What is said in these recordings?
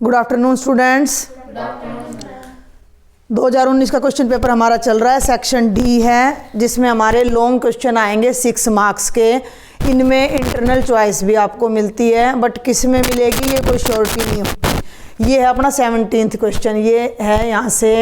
Good afternoon students. 2019 का question paper हमारा चल रहा है, सेक्शन डी है, जिसमें हमारे लॉन्ग क्वेश्चन आएंगे 6 मार्क्स के। इनमें इंटरनल चॉइस भी आपको मिलती है, बट किस में मिलेगी ये कोई श्योरिटी नहीं होती। ये है अपना 17th क्वेश्चन, ये है यहाँ से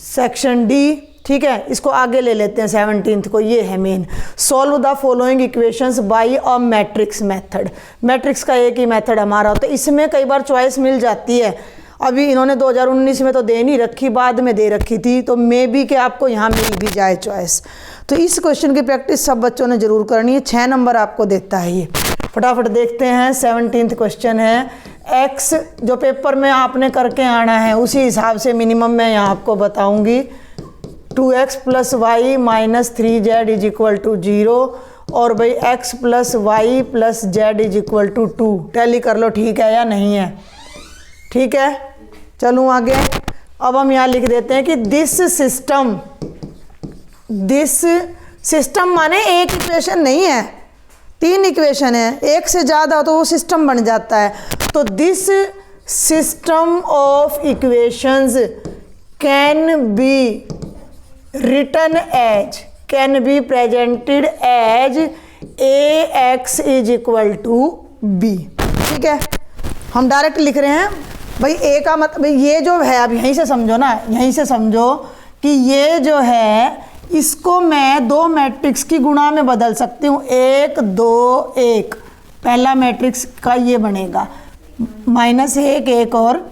सेक्शन डी। ठीक है, इसको आगे ले लेते हैं 17th को। ये है main, solve the following equations bye a matrix method. Matrix का एक ही मेथड हमारा होता है, इसमें कई बार चॉइस मिल जाती है। अभी इन्होंने 2019 में तो दे नहीं रखी, बाद में दे रखी थी, तो मे बी कि आपको यहाँ मिल भी जाए चॉइस। तो इस क्वेश्चन की प्रैक्टिस सब बच्चों ने जरूर करनी है। 6 नंबर आपको देता है ये। फटाफट देखते हैं। 17th क्वेश्चन है, एक्स जो पेपर में आपने करके आना है उसी हिसाब से मिनिमम मैं यहाँ आपको बताऊँगी। 2x + y - 3z = 0 और भाई x + y + z = 2। टैली कर लो, ठीक है या नहीं है? ठीक है, चलूँ आगे। अब हम यहाँ लिख देते हैं कि दिस सिस्टम माने एक इक्वेशन नहीं है, 3 इक्वेशन है। एक से ज़्यादा तो वो सिस्टम बन जाता है। तो this system of equations can be written as, can be presented as ax = b। ठीक है, हम डायरेक्ट लिख रहे हैं भाई। a का मतलब ये जो है, अब यहीं से समझो ना, यहीं से समझो कि ये जो है इसको मैं 2 मैट्रिक्स की गुणा में बदल सकती हूँ। 1 2 1 पहला मैट्रिक्स का ये बनेगा -1 1 और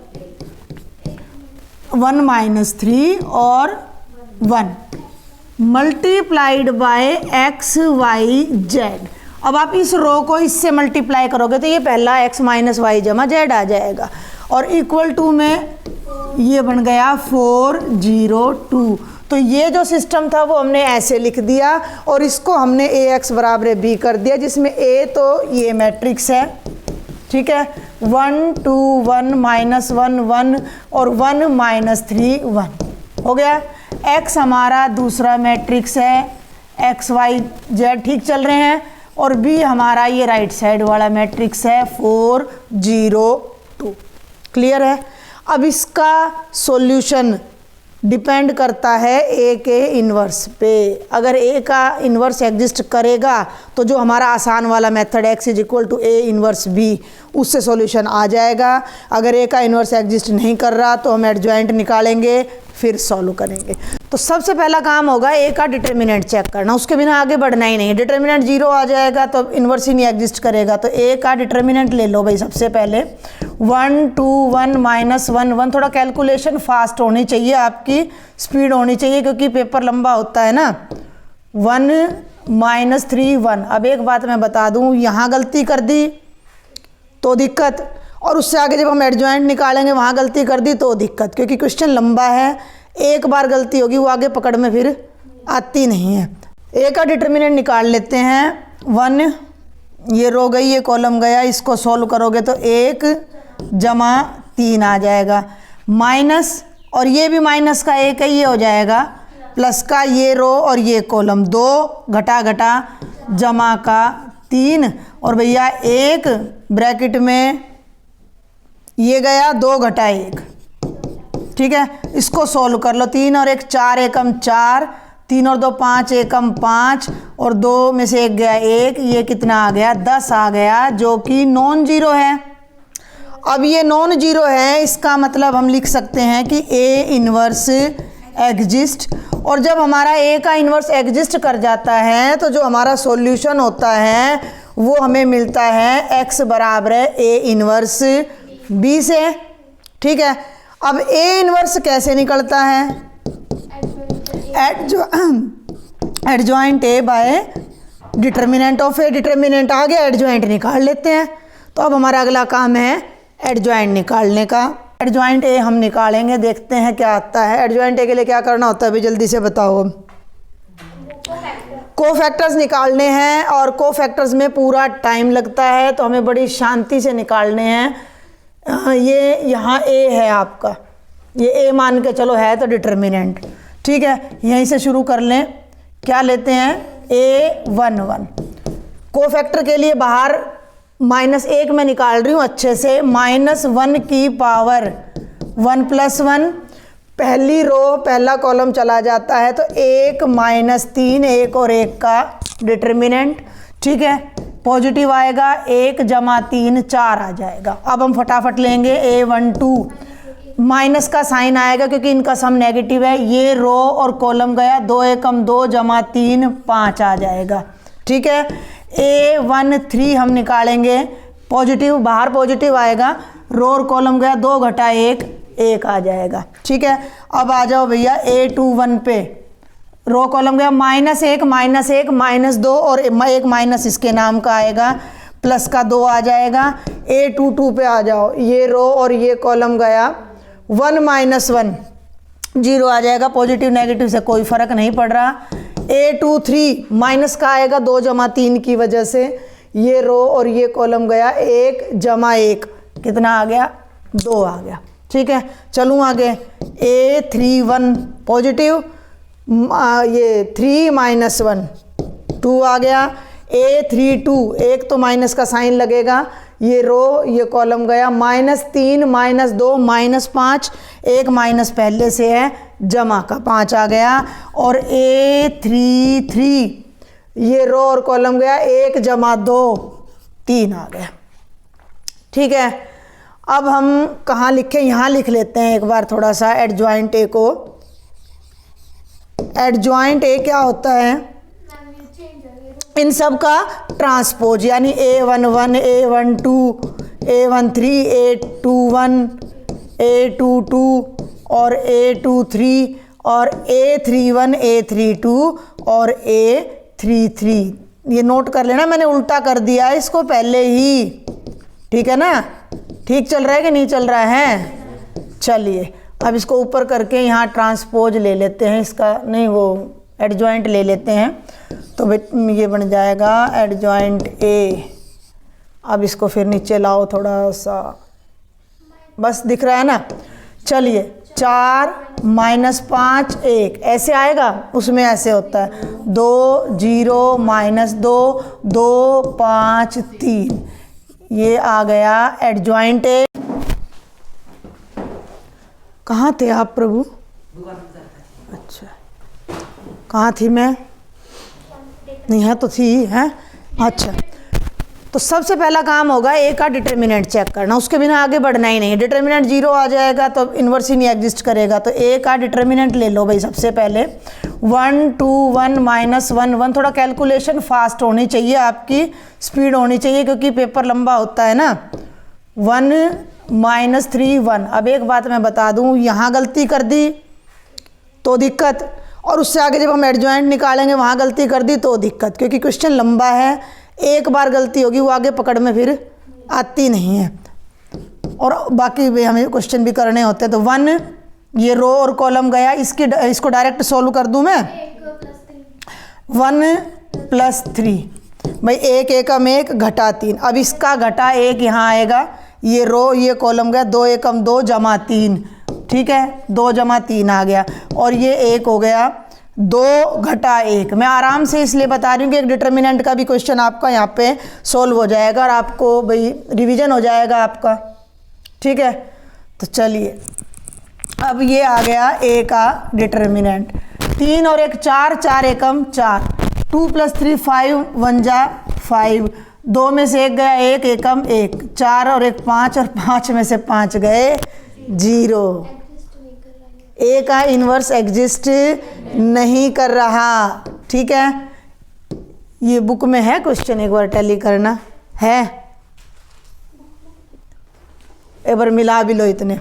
1 - 3 और 1 multiplied by x y z। अब आप इस रो को इससे मल्टीप्लाई करोगे तो ये पहला x - y = z आ जाएगा, और इक्वल टू में ये बन गया 4 0 2। तो ये जो सिस्टम था वो हमने ऐसे लिख दिया, और इसको हमने ax = b कर दिया, जिसमें a तो ये मैट्रिक्स है। ठीक है, 1 2 1 -1 1 और 1 - 3 1 हो गया। x हमारा दूसरा मैट्रिक्स है, x y z ठीक चल रहे हैं, और b हमारा ये राइट साइड वाला मैट्रिक्स है 4 0 2। क्लियर है? अब इसका सॉल्यूशन डिपेंड करता है a के इन्वर्स पे। अगर a का इन्वर्स एग्जिस्ट करेगा तो जो हमारा आसान वाला मेथड x = a 1b, उससे सॉल्यूशन आ जाएगा। अगर a का इन्वर्स एग्जिस्ट नहीं कर रहा तो हम एडजॉइंट निकालेंगे, फिर सॉल्व करेंगे। तो सबसे पहला काम होगा a का डिटर्मिनेंट चेक करना, उसके बिना आगे बढ़ना ही नहीं। डिटर्मिनेंट 0 आ जाएगा तो इन्वर्स ही नहीं एग्जिस्ट करेगा। तो a का डिटर्मिनेंट ले लो भाई। सबसे पहले 1 2 1 -1 1। थोड़ा कैलकुलेशन फास्ट होनी चाहिए, आपकी स्पीड होनी चाहिए, क्योंकि पेपर लंबा होता है ना। 1 - 3 1। अब एक बात मैं बता दूं, यहाँ गलती कर दी तो दिक्कत, और उससे आगे जब हम एडजॉइंट निकालेंगे वहाँ गलती कर दी तो दिक्कत, क्योंकि क्वेश्चन लंबा है। एक बार गलती होगी वो आगे पकड़ में फिर आती नहीं है। a का डिटर्मिनेंट निकाल लेते हैं। 1 ये रो गई, ये कॉलम गया, इसको सॉल्व करोगे तो 1 + 3 आ जाएगा, माइनस, और ये भी माइनस का 1 है, ये हो जाएगा प्लस का ये रो और ये कॉलम, 2 घटा जमा का 3, और भैया 1 ब्रैकेट में ये गया 2 घटा 1। ठीक है, इसको सॉल्व कर लो। 3 और 1 4 एकम 4, 3 और 2 5 एकम 5, और 2 में से 1 गया 1, ये कितना आ गया 10 आ गया, जो कि नॉन जीरो है। अब ये नॉन जीरो है, इसका मतलब हम लिख सकते हैं कि a इन्वर्स एग्जिस्ट, और जब हमारा a का इन्वर्स एग्जिस्ट कर जाता है तो जो हमारा सॉल्यूशन होता है वो हमें मिलता है x = a इन्वर्स b से। ठीक है, अब a इन्वर्स कैसे निकलता है? Adjoint a by determinant of a। Determinant आ गया, एडजॉइंट निकाल लेते हैं। तो अब हमारा अगला काम है एडजॉइंट निकालने का। एडजॉइंट a हम निकालेंगे, देखते हैं क्या आता है। एडजॉइंट a के लिए क्या करना होता है अभी जल्दी से बताओ। कोफैक्टर्स निकालने हैं, और कोफैक्टर्स में पूरा टाइम लगता है, तो हमें बड़ी शांति से निकालने हैं। ये यहाँ a है आपका, ये a मान के चलो है तो डिटर्मिनेंट। ठीक है, यहीं से शुरू कर लें। क्या लेते हैं? a 1 1। कोफैक्टर के लिए बाहर -1 में निकाल रही हूँ अच्छे से, -1 की पावर 1 + 1, पहली रो पहला कॉलम चला जाता है तो 1 - 3, 1 और 1 का डिटर्मिनेंट, ठीक है, पॉजिटिव आएगा, 1 + 3 4 आ जाएगा। अब हम फटाफट लेंगे A12, माइनस का साइन आएगा क्योंकि इनका सम नेगेटिव है, ये रो और कॉलम गया, 2 एकम 2 + 3 5 आ जाएगा, ठीक है। A13 हम निकालेंगे, पॉजिटिव, बाहर पॉजिटिव आएगा, रो और कॉलम गया, 2 - 1 1 आ जाएगा, ठीक है। अब आ जाओ भैया A21 पे, रो कॉलम गया -1 -1 -2 और 1 माइनस इसके नाम का आएगा, प्लस का 2 आ जाएगा। A22 पे आ जाओ, ये रो और ये कॉलम गया, 1 - 1 0 आ जाएगा, पॉजिटिव नेगेटिव से कोई फर्क नहीं पड़ रहा। A23 माइनस का आएगा 2 + 3 की वजह से, ये रो और ये कॉलम गया, 1 + 1 कितना आ गया, 2 आ गया, ठीक है। चलूँ आगे, A31 पॉजिटिव, ये 3 - 1 2 आ गया। A32 1 तो माइनस का साइन लगेगा, ये रो ये कॉलम गया, -3 -2 -5, 1 माइनस पहले से है, जमा का 5 आ गया। और A33 ये रो और कॉलम गया, 1 + 2 3 आ गया, ठीक है। अब हम कहाँ लिखें, यहाँ लिख लेते हैं एक बार थोड़ा सा एडजॉइंट ए को। एडजॉइंट ए क्या होता है, इन सब का ट्रांसपोज, यानी A11 A12 A13 A21 A22 और A23 और A31 A32 और A33। ये नोट कर लेना, मैंने उल्टा कर दिया है इसको पहले ही, ठीक है ना। ठीक चल रहा है कि नहीं चल रहा है, चलिए अब इसको ऊपर करके यहाँ ट्रांसपोज ले लेते हैं, इसका नहीं वो एडजॉइंट ले लेते हैं, तो ये बन जाएगा एडजॉइंट ए। अब इसको फिर नीचे लाओ थोड़ा सा, बस दिख रहा है ना। चलिए 4 - 5 1 ऐसे आएगा, उसमें ऐसे होता है 2 0 -2 2 5 3, ये आ गया एडजॉइंट ए। कहाँ थे आप प्रभु? अच्छा, कहाँ थी मैं? नहीं है तो थी, हैं? अच्छा, तो सबसे पहला काम होगा ए का डिटर्मिनेंट चेक करना, उसके बिना आगे बढ़ना ही नहीं है। डिटर्मिनेंट 0 आ जाएगा तो इन्वर्स ही नहीं एग्जिस्ट करेगा, तो ए का डिटर्मिनेंट ले लो भाई सबसे पहले। 1 2 1 -1 1, थोड़ा कैलकुलेशन फास्ट होनी चाहिए, आपकी स्पीड होनी चाहिए क्योंकि पेपर लंबा होता है ना। 1 - 3 1। अब एक बात मैं बता दूं, यहाँ गलती कर दी तो दिक्कत, और उससे आगे जब हम एडजॉइंट निकालेंगे वहाँ गलती कर दी तो दिक्कत, क्योंकि क्वेश्चन लंबा है, एक बार गलती होगी वो आगे पकड़ में फिर आती नहीं है, और बाकी भी हमें क्वेश्चन भी करने होते हैं। तो 1 ये रो और कॉलम गया, इसको डायरेक्ट सॉल्व कर दूं मैं, 1 + 3 भाई, 1 एकम 1 घटा 3, अब इसका घटा 1 यहाँ आएगा, ये रो ये कॉलम गया, 2 एकम 2 + 3, ठीक है, 2 + 3 आ गया, और ये 1 हो गया, 2 घटा 1। मैं आराम से इसलिए बता रही हूँ कि एक डिटर्मिनेंट का भी क्वेश्चन आपका यहाँ पे सोल्व हो जाएगा और आपको भाई रिवीजन हो जाएगा आपका, ठीक है। तो चलिए अब ये आ गया ए का डिटर्मिनेंट, 3 और 1 4 4 एकम 4, 2 + 3 5 1 जा 5, 2 में से 1 गया 1 एकम 1, 4 और 1 5 और 5 में से 5 गए 0। ए का इन्वर्स एग्जिस्ट नहीं कर रहा, ठीक है। ये बुक में है क्वेश्चन, एक बार टैली करना है, एक बार मिला भी लो इतने।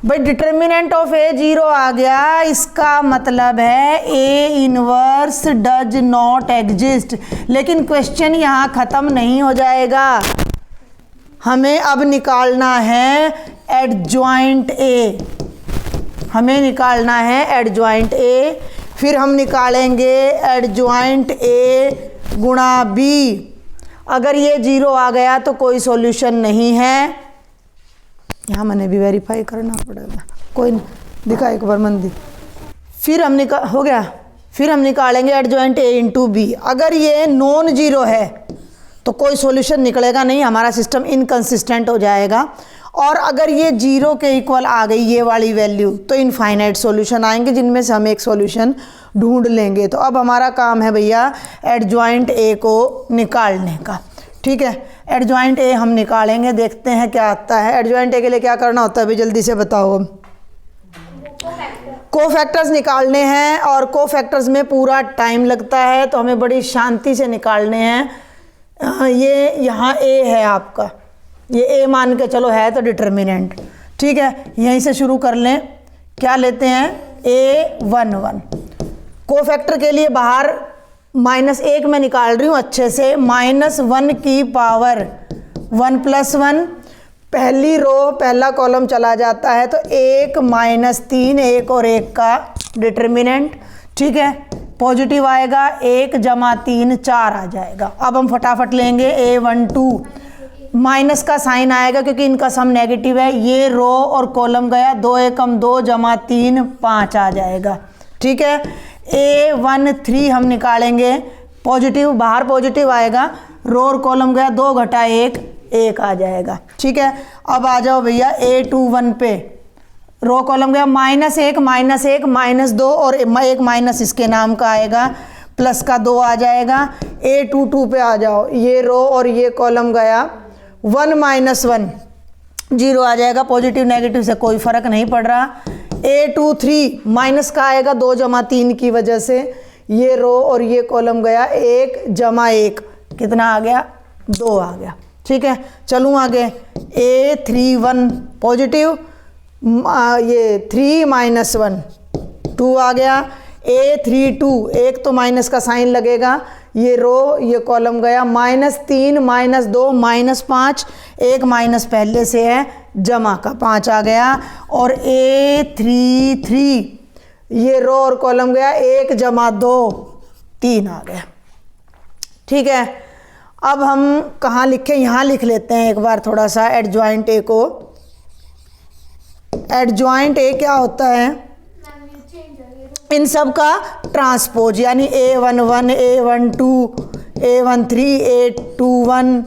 भाई डिटर्मिनेंट ऑफ ए 0 आ गया, इसका मतलब है A inverse does not exist. लेकिन क्वेश्चन यहाँ ख़त्म नहीं हो जाएगा, हमें अब निकालना है एडजॉइंट ए, हमें निकालना है एडजॉइंट ए, फिर हम निकालेंगे एडजॉइंट ए गुणा बी। अगर ये 0 आ गया तो कोई सॉल्यूशन नहीं है, यहाँ मैंने भी वेरीफाई करना पड़ेगा, कोई नहीं दिखा एक बार मंदी। फिर हम हो गया, फिर हम निकालेंगे एडजॉइंट ए इंटू बी। अगर ये नॉन 0 है तो कोई सॉल्यूशन निकलेगा नहीं, हमारा सिस्टम इनकंसिस्टेंट हो जाएगा। और अगर ये 0 के इक्वल आ गई ये वाली वैल्यू तो इनफाइनाइट सॉल्यूशन आएंगे, जिनमें से हम एक सॉल्यूशन ढूंढ लेंगे। तो अब हमारा काम है भैया एडजॉइंट ए को निकालने का। ठीक है, एडजॉइंट ए हम निकालेंगे, देखते हैं क्या आता है। एडजॉइंट ए के लिए क्या करना होता है भाई, जल्दी से बताओ। कोफैक्टर्स निकालने हैं और कोफैक्टर्स में पूरा टाइम लगता है, तो हमें बड़ी शांति से निकालने हैं। ये यहाँ ए है आपका, ये ए मान के चलो है तो डिटर्मिनेंट। ठीक है, यहीं से शुरू कर लें। क्या लेते हैं, A11। कोफैक्टर के लिए बाहर -1 में निकाल रही हूँ अच्छे से। -1 की पावर 1 + 1, पहली रो पहला कॉलम चला जाता है तो 1 - 3, 1 और 1 का डिटर्मिनेंट। ठीक है, पॉजिटिव आएगा, 1 + 3 4 आ जाएगा। अब हम फटाफट लेंगे A12, माइनस का साइन आएगा क्योंकि इनका सम नेगेटिव है। ये रो और कॉलम गया, 2 एकम 2 + 3 5 आ जाएगा। ठीक है, A13 हम निकालेंगे, पॉजिटिव बाहर पॉजिटिव आएगा, रो और कॉलम गया, 2 - 1 1 आ जाएगा। ठीक है, अब आ जाओ भैया A21 पे, रो कॉलम गया -1 -1 -2 और एक माइनस इसके नाम का आएगा, प्लस का 2 आ जाएगा। A22 पे आ जाओ, ये रो और ये कॉलम गया, 1 - 1 0 आ जाएगा, पॉजिटिव नेगेटिव से कोई फर्क नहीं पड़ रहा। A23 माइनस का आएगा 2 + 3 की वजह से, ये रो और ये कॉलम गया, 1 + 1 कितना आ गया, 2 आ गया। ठीक है, चलूँ आगे। A31 पॉजिटिव, ये 3 - 1 2 आ गया। A32 एक तो माइनस का साइन लगेगा, ये रो ये कॉलम गया, -3 -2 -5, एक माइनस पहले से है, जमा का 5 आ गया। और A33 ये रो और कॉलम गया, 1 + 2 3 आ गया। ठीक है, अब हम कहाँ लिखें, यहाँ लिख लेते हैं एक बार थोड़ा सा एडजॉइंट ए को। एडजॉइंट ए क्या होता है, इन सब का ट्रांसपोज, यानी A11 A12 A13 A21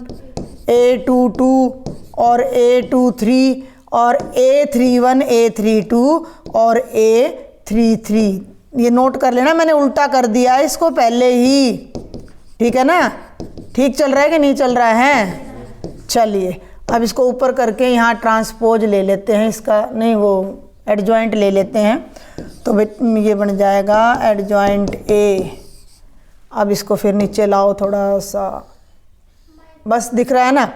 A22 और A23 और A31 A32 और A33। ये नोट कर लेना, मैंने उल्टा कर दिया इसको पहले ही। ठीक है ना, ठीक चल रहा है कि नहीं चल रहा है। चलिए अब इसको ऊपर करके यहाँ ट्रांसपोज ले लेते हैं, इसका नहीं वो एडजॉइंट ले लेते हैं, तो ये बन जाएगा एडजॉइंट ए। अब इसको फिर नीचे लाओ थोड़ा सा, बस दिख रहा है ना।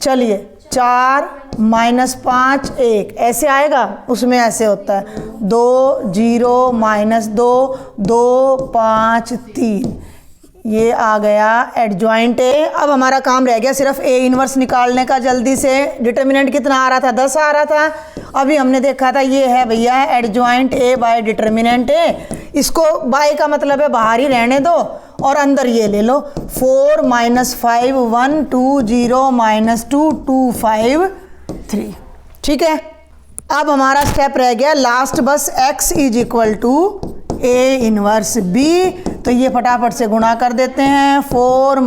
चलिए 4 - 5 1 ऐसे आएगा, उसमें ऐसे होता है 2 0 -2 2 5 3, ये आ गया एडजॉइंट ए। अब हमारा काम रह गया सिर्फ ए इनवर्स निकालने का। जल्दी से, डिटर्मिनेंट कितना आ रहा था, 10 आ रहा था। अभी हमने देखा था ये है भैया एडजॉइंट ए बाय डिटर्मिनेंट ए। इसको बाय का मतलब है बाहर ही रहने दो और अंदर ये ले लो, 4 - 5 1 2 0 -2 2 5 3। ठीक है, अब हमारा स्टेप रह गया लास्ट बस, x = ए इनवर्स बी। तो ये फटाफट से गुणा कर देते हैं, 4 -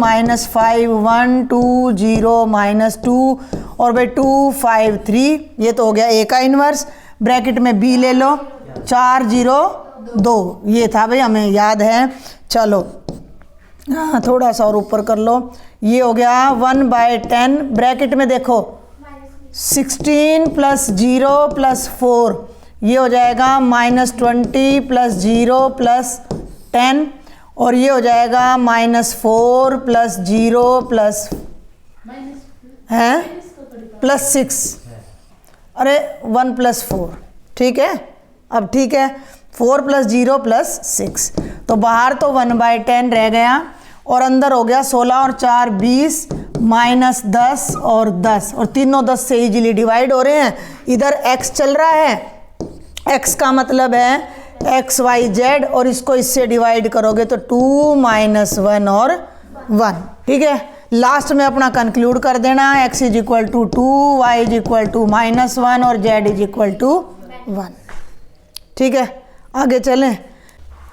5 1 2 0 -2 और भाई 2 5 3, ये तो हो गया ए का इनवर्स। ब्रैकेट में बी ले लो, 4 0 2, ये था भाई हमें याद है। चलो हाँ थोड़ा सा और ऊपर कर लो, ये हो गया 1/10। ब्रैकेट में देखो 16 + 0 + 4, ये हो जाएगा -20 + 0 + 10 और ये हो जाएगा -4 + 0 + 6, अरे 1 + 4। ठीक है, अब ठीक है, 4 + 0 + 6, तो बाहर तो 1/10 रह गया और अंदर हो गया 16 और 4 20 -10 और 10, और तीनों 10 से इजीली डिवाइड हो रहे हैं। इधर x चल रहा है, x का मतलब है x y z, और इसको इससे डिवाइड करोगे तो 2 - 1 और 1। ठीक है, लास्ट में अपना कंक्लूड कर देना, x = 2 y = -1 और z = 1। ठीक है, आगे चलें।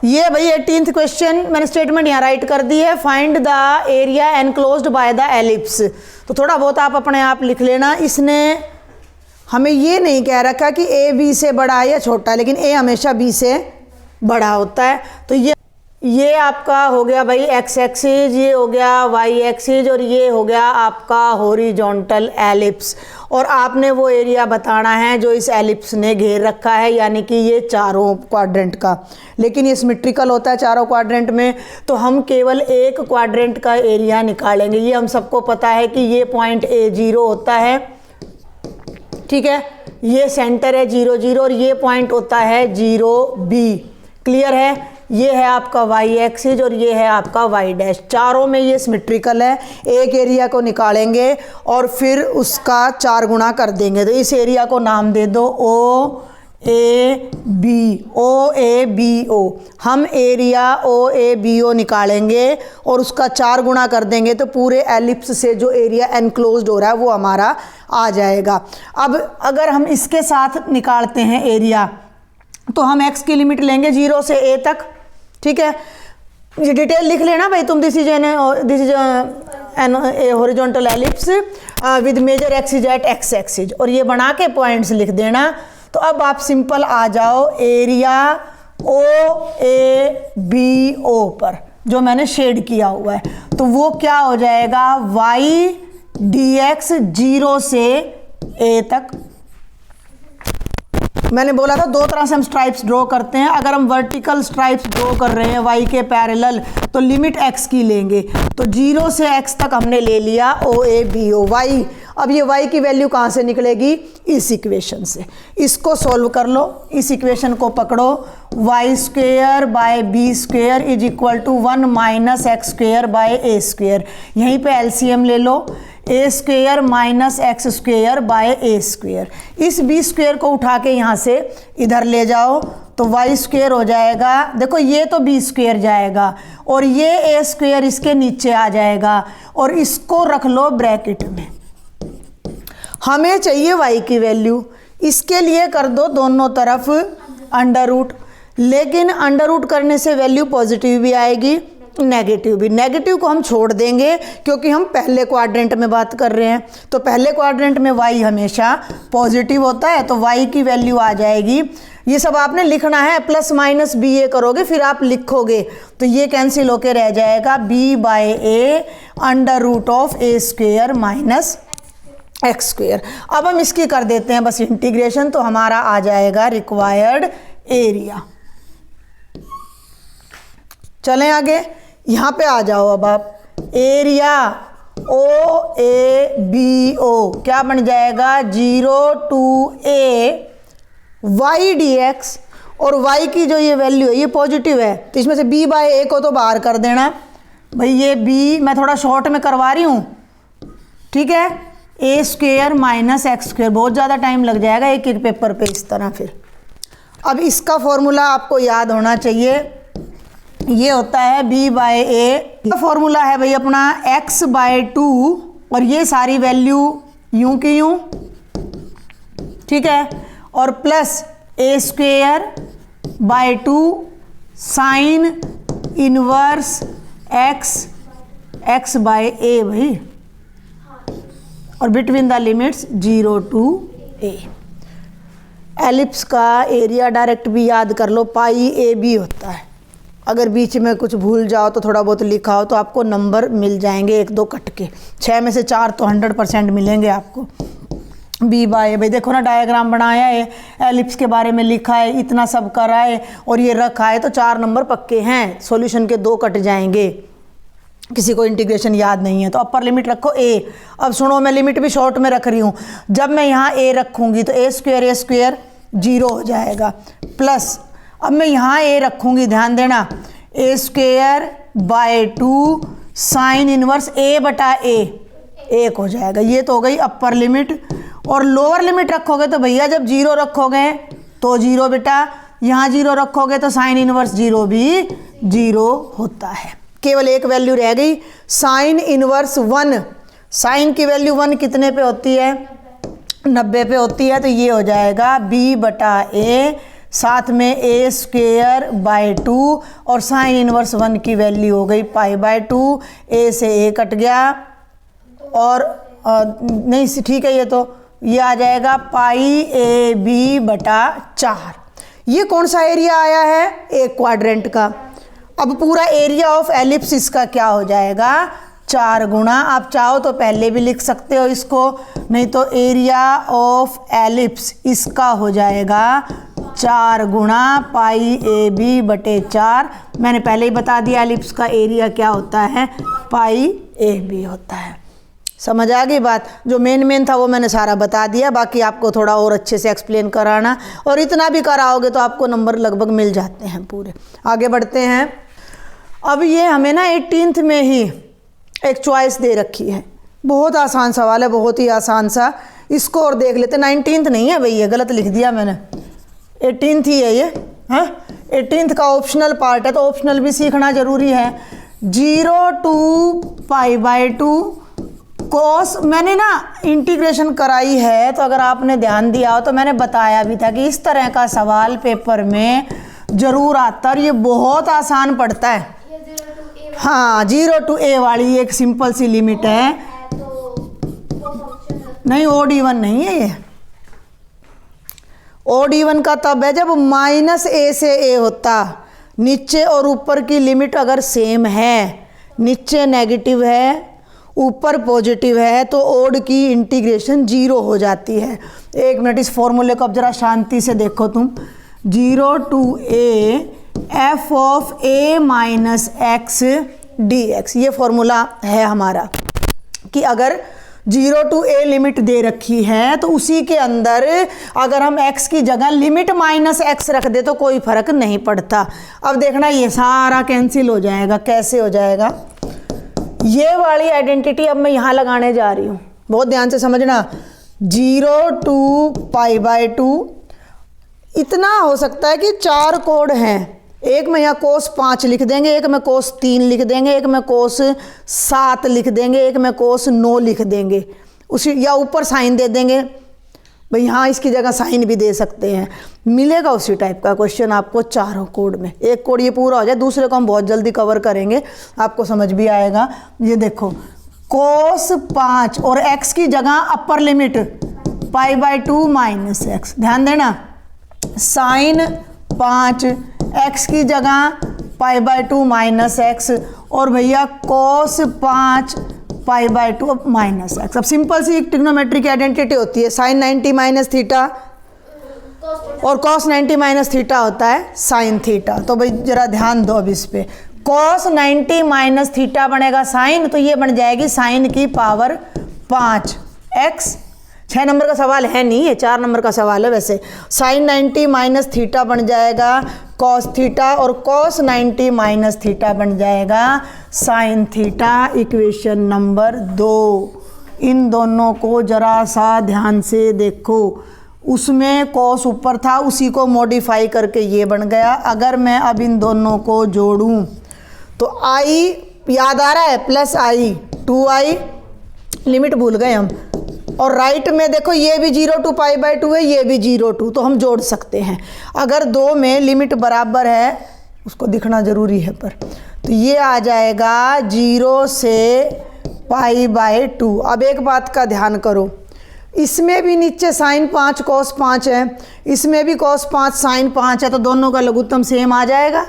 ये भाई 18th क्वेश्चन मैंने स्टेटमेंट यहाँ राइट कर दी है, find the area enclosed by the ellipse. तो थोड़ा बहुत आप अपने आप लिख लेना। इसने हमें ये नहीं कह रखा कि ए बी से बड़ा है या छोटा है, लेकिन ए हमेशा बी से बड़ा होता है। तो ये आपका हो गया भाई एक्स एक्सिस, ये हो गया वाई एक्सिस, और ये हो गया आपका हॉरिजॉन्टल एलिप्स। और आपने वो एरिया बताना है जो इस एलिप्स ने घेर रखा है, यानी कि ये चारों क्वाड्रेंट का। लेकिन ये सिमेट्रिकल होता है चारों क्वाड्रेंट में, तो हम केवल एक क्वाड्रेंट का एरिया निकालेंगे। ये हम सबको पता है कि ये पॉइंट ए 0 होता है, ठीक है, ये सेंटर है 0 0, और ये पॉइंट होता है 0 बी। क्लियर है? ये है आपका वाई एक्सिस और ये है आपका वाई डैश। चारों में ये सिमेट्रिकल है। एक एरिया को निकालेंगे और फिर उसका 4 गुना कर देंगे। तो इस एरिया को नाम दे दो ओ A B, O A B O. हम area O A B O निकालेंगे और उसका 4 गुना कर देंगे, तो पूरे एलिप्स से जो एरिया एनक्लोज्ड हो रहा है वो हमारा आ जाएगा। अब अगर हम इसके साथ निकालते हैं एरिया, तो हम x की लिमिट लेंगे 0 से a तक, ठीक है। ये डिटेल लिख लेना भाई तुम। This is an horizontal ellipse with major axis at x axis, और ये बना के पॉइंट्स लिख देना। तो अब आप सिंपल आ जाओ area O A B O पर, जो मैंने शेड किया हुआ है। तो वो क्या हो जाएगा, y dx 0 से a तक। मैंने बोला था 2 तरह से हम स्ट्राइप्स ड्रॉ करते हैं। अगर हम वर्टिकल स्ट्राइप्स ड्रॉ कर रहे हैं y के पैरेलल, तो लिमिट x की लेंगे। तो 0 से x तक हमने ले लिया ओ ए बी ओ y। अब ये y की वैल्यू कहाँ से निकलेगी, इस इक्वेशन से। इसको सॉल्व कर लो, इस इक्वेशन को पकड़ो। y square by B square is equal to 1 minus x square by A square. यहीं पे एलसीएम ले लो, A square minus x square by A square. इस बी स्क्वेयर को उठा के यहाँ से इधर ले जाओ, तो वाई स्क्वेयर हो जाएगा। देखो ये तो बी स्क्वेयर जाएगा और ये ए स्क्वेयर इसके नीचे आ जाएगा, और इसको रख लो ब्रैकेट में। हमें चाहिए वाई की वैल्यू, इसके लिए कर दो दोनों तरफ अंडर रूट। लेकिन अंडर रूट करने से वैल्यू पॉजिटिव भी आएगी, नेगेटिव भी। नेगेटिव को हम छोड़ देंगे क्योंकि हम पहले क्वाड्रेंट में बात कर रहे हैं। तो पहले क्वाड्रेंट में y हमेशा पॉजिटिव होता है, तो y की वैल्यू आ जाएगी। ये सब आपने लिखना है, प्लस माइनस बी ए करोगे फिर आप लिखोगे, तो ये कैंसिल होके रह जाएगा b by a under root of a square minus x square. अब हम इसकी कर देते हैं बस इंटीग्रेशन, तो हमारा आ जाएगा रिक्वायर्ड एरिया। चलें आगे, यहाँ पे आ जाओ। अब आप area O A B O क्या बन जाएगा, 0 to a y d x. और y की जो ये वैल्यू है ये पॉजिटिव है, तो इसमें से b बाय ए को तो बाहर कर देना भाई। ये b मैं थोड़ा शॉर्ट में करवा रही हूँ, ठीक है। ए स्क्वेयर माइनस एक्स स्क्वेयर, बहुत ज़्यादा टाइम लग जाएगा एक एक पेपर पे इस तरह। फिर अब इसका फॉर्मूला आपको याद होना चाहिए, ये होता है b बाय ए का फॉर्मूला है भाई अपना x बाय 2, और ये सारी वैल्यू यूं की यूं, ठीक है, और plus A square by 2 sine inverse x by A भाई, और between the limits 0 to a। Ellipse का एरिया डायरेक्ट भी याद कर लो, पाई ए बी होता है। अगर बीच में कुछ भूल जाओ तो थोड़ा बहुत लिखा हो तो आपको नंबर मिल जाएंगे 1-2 कट के। 6 में से 4 तो 100% मिलेंगे आपको। बी बाय भाई देखो ना, डायग्राम बनाया है, एलिप्स के बारे में लिखा है, इतना सब करा है और ये रखा है, तो 4 नंबर पक्के हैं। सॉल्यूशन के 2 कट जाएंगे। किसी को इंटीग्रेशन याद नहीं है तो अपर लिमिट रखो a। अब सुनो, मैं लिमिट भी शॉर्ट में रख रही हूँ। जब मैं यहाँ a रखूँगी तो ए स्क्वेयर 0 हो जाएगा, प्लस अब मैं यहाँ a रखूँगी, ध्यान देना, A square by 2 sine inverse a बटा a 1 हो जाएगा। ये तो हो गई अपर लिमिट। और लोअर लिमिट रखोगे तो भैया जब 0 रखोगे तो 0 बेटा, यहाँ 0 रखोगे तो साइन इनवर्स 0 भी 0 होता है। केवल एक वैल्यू रह गई, साइन इनवर्स 1। साइन की वैल्यू 1 कितने पे होती है, 90 पे होती है, तो ये हो जाएगा b बटा a साथ में a स्क्वेयर बाय 2 और साइन इनवर्स 1 की वैल्यू हो गई π/2। a से a कट गया और नहीं ठीक है, ये आ जाएगा π/4। ये कौन सा एरिया आया है? एक क्वाड्रेंट का। अब पूरा एरिया ऑफ एलिप्स इसका क्या हो जाएगा? 4 गुना, आप चाहो तो पहले भी लिख सकते हो इसको, नहीं तो एरिया ऑफ एलिप्स इसका हो जाएगा 4 गुना π/4। मैंने पहले ही बता दिया एलिप्स का एरिया क्या होता है, π/AB होता है। समझ आ गई बात? जो मेन था वो मैंने सारा बता दिया, बाकी आपको थोड़ा और अच्छे से एक्सप्लेन कराना, और इतना भी कराओगे तो आपको नंबर लगभग मिल जाते हैं पूरे। आगे बढ़ते हैं। अब ये हमें ना 18th में ही एक चॉइस दे रखी है, बहुत आसान सवाल है, बहुत ही आसान सा। इसको और देख लेते। 19th नहीं है भैया, गलत लिख दिया मैंने, 18th ही है ये। हाँ, 18th का ऑप्शनल पार्ट है, तो ऑप्शनल भी सीखना जरूरी है। 0 to π/2 कॉस, मैंने ना इंटीग्रेशन कराई है, तो अगर आपने ध्यान दिया हो तो मैंने बताया भी था कि इस तरह का सवाल पेपर में जरूर आता है, और ये बहुत आसान पड़ता है। हाँ, 0 to a वाली एक सिंपल सी लिमिट है। नहीं, OD1 नहीं है ये। OD1 का तब है जब -a से a होता, नीचे और ऊपर की लिमिट अगर सेम है, नीचे नेगेटिव है ऊपर पॉजिटिव है, तो ओड की इंटीग्रेशन 0 हो जाती है। एक मिनट, इस फॉर्मूले को अब जरा शांति से देखो तुम। 0 to a f of a minus x dx, ये फॉर्मूला है हमारा कि अगर 0 to a लिमिट दे रखी है तो उसी के अंदर अगर हम x की जगह लिमिट -x रख दे तो कोई फर्क नहीं पड़ता। अब देखना ये सारा कैंसिल हो जाएगा। कैसे हो जाएगा? ये वाली आइडेंटिटी अब मैं यहाँ लगाने जा रही हूँ, बहुत ध्यान से समझना। 0 to π/2, इतना हो सकता है कि 4 कोड हैं, एक में यहाँ cos 5 लिख देंगे, एक में cos 3 लिख देंगे, एक में cos 7 लिख देंगे, एक में cos 9 लिख देंगे, उसी या ऊपर साइन दे देंगे। भाई हाँ, इसकी जगह साइन भी दे सकते हैं, मिलेगा उसी टाइप का क्वेश्चन आपको चारों कोड में। एक कोड ये पूरा हो जाए, दूसरे को हम बहुत जल्दी कवर करेंगे, आपको समझ भी आएगा। ये देखो, cos 5 और x की जगह अपर लिमिट π/2 माइनस एक्स, ध्यान देना। साइन 5 x की जगह π/2 माइनस एक्स, और भैया cos 5 π/2 माइनस एक्स। अब सिंपल सी एक ट्रिग्नोमेट्रिक आइडेंटिटी होती है, साइन 90 माइनस थीटा और cos 90 माइनस थीटा होता है साइन थीटा। तो भाई जरा ध्यान दो अब इस पे। cos 90 माइनस थीटा बनेगा साइन, तो ये बन जाएगी साइन की पावर 5 x। 6 नंबर का सवाल है नहीं, ये 4 नंबर का सवाल है वैसे। साइन 90 माइनस थीटा बन जाएगा cos थीटा, और cos 90 माइनस थीटा बन जाएगा साइन थीटा। Equation number 2। इन दोनों को जरा सा ध्यान से देखो, उसमें cos ऊपर था, उसी को मॉडिफाई करके ये बन गया। अगर मैं अब इन दोनों को जोड़ूं तो i याद आ रहा है, प्लस i 2i, लिमिट भूल गए हम, और राइट में देखो ये भी 0 to π/2 है, ये भी 0 to, तो हम जोड़ सकते हैं। अगर दो में लिमिट बराबर है, उसको दिखना जरूरी है पर, तो ये आ जाएगा 0 से π/2। अब एक बात का ध्यान करो, इसमें भी नीचे साइन 5 cos 5 है, इसमें भी cos 5 साइन 5 है, तो दोनों का लघुत्तम सेम आ जाएगा।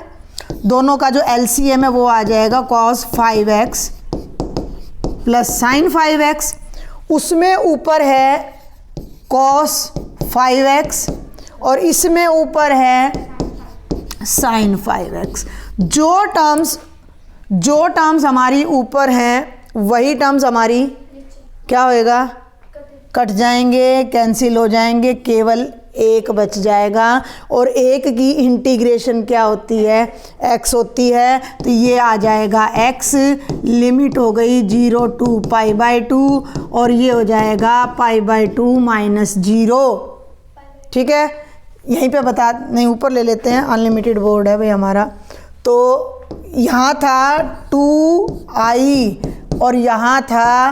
दोनों का जो LCM है वो आ जाएगा cos 5x plus sign 5x, उसमें ऊपर है cos 5x और इसमें ऊपर है साइन 5x। जो टर्म्स हमारी ऊपर हैं वही टर्म्स हमारी क्या होएगा, कट जाएंगे, कैंसिल हो जाएंगे, केवल एक बच जाएगा। और एक की इंटीग्रेशन क्या होती है, x होती है, तो ये आ जाएगा x, लिमिट हो गई 0 to π/2 और ये हो जाएगा π/2 माइनस 0। ठीक है, यहीं पे बता नहीं, ऊपर ले लेते हैं, अनलिमिटेड बोर्ड है भाई हमारा। तो यहाँ था 2i और यहाँ था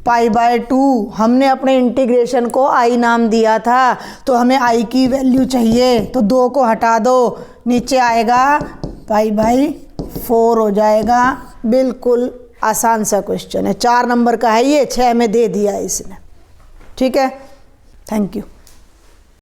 π/2। हमने अपने इंटीग्रेशन को i नाम दिया था, तो हमें i की वैल्यू चाहिए, तो 2 को हटा दो, नीचे आएगा π/4 हो जाएगा। बिल्कुल आसान सा क्वेश्चन है, 4 नंबर का है ये, 6 में दे दिया इसने। ठीक है, थैंक यू।